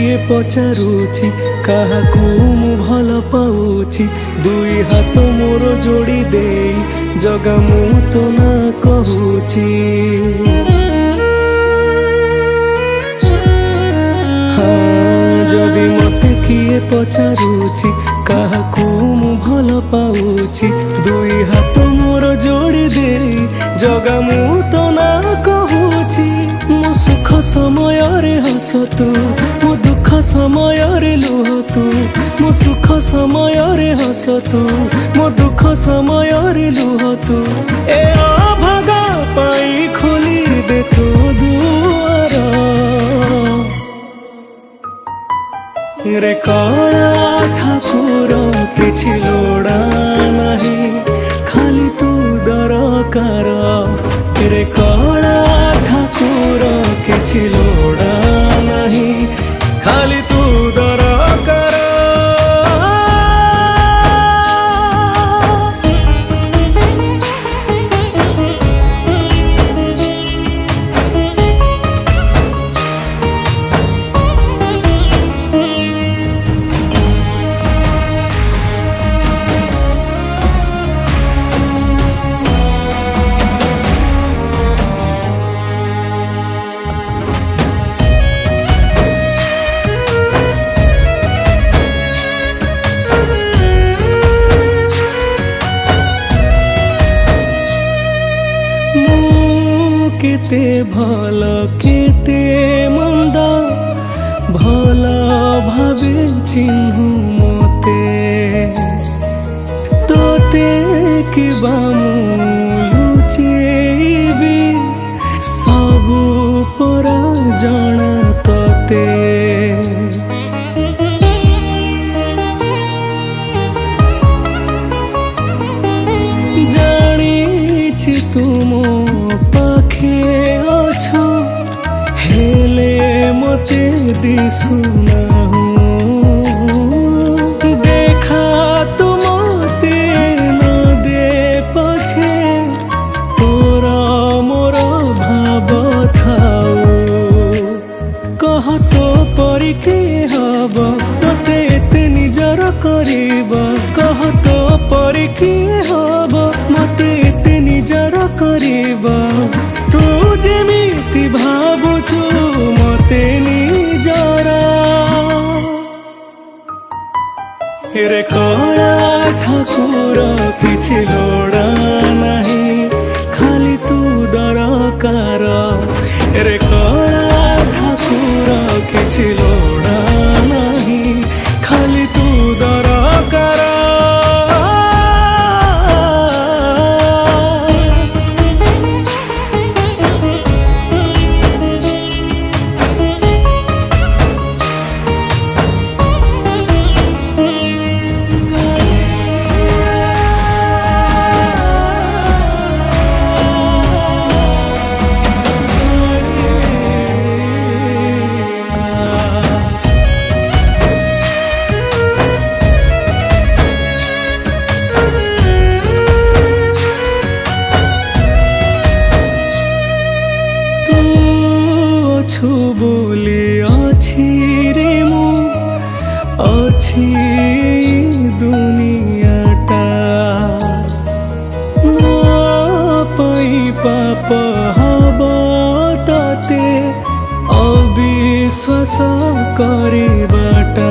किए पचारुची काहाकू मु भल पाउची दुई हाथ मोर जोड़ी दे जगा मु तो ना कहूची जदि मते किए पचारुची काहाकू मु भल पाउची दुई हाथ मोर जोड़ी दे जगा मु तो ना कहूची मो सुख समय रे हस तू मो दुख समय रे लुह तू मो सुख समय रे हस तू मो दुख समय रे लुह तू ए अभागा पाई खोली दे तू दुआर रे कला ठाकुर किछि लोड़ा नहीं खाली तू दरकार रे कला ठाकुर किछि लोड़ा नहीं खाली तू दरकार केते भल केते मंद भल भावे चिन्हु मते तोते किबा मु लुचेबी सबु पर जाना तोते जानी तुम पाखे अछो हेले मते दिसुना देखा तुम ते न दे पछे तोरा मोर भाव थाओ कह तो परी के हब मते एते निजर करिब कह तो परी के हब मते एते निजर करिब तू जेमिति भाबुछु मते निजरा रे कला ठाकुर किछि लोड़ा नहीं खाली तू दरकार रे कला ठाकुर किछि लोड़ा नहीं खाली तू दरकार बोली अच्छी रे मु अच्छी दुनियाटा पाई पाप हब तते अविश्वास करिबाटा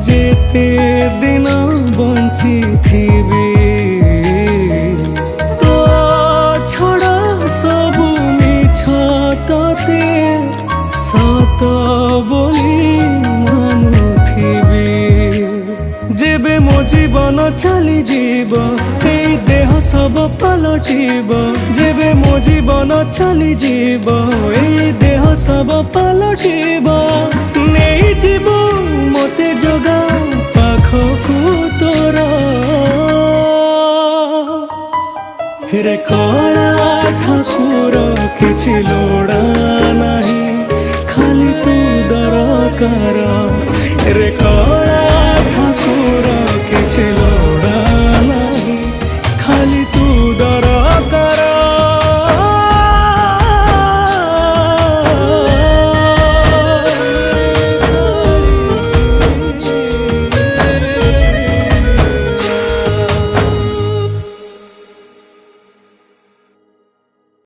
जेते दिन बंची थी तो छड़ा सब मिछ तते सत बोली मानुथिबी जेबे मो जीवन चली जीव ए देह सब पलटिब जेबे मो जीवन चली जीव ए देह सब पलटिब नहीं जीव मते जगा पाखकू तोरा रे कला ठाकुर किछि लोड़ा नहीं खाली तू दरकार रे कला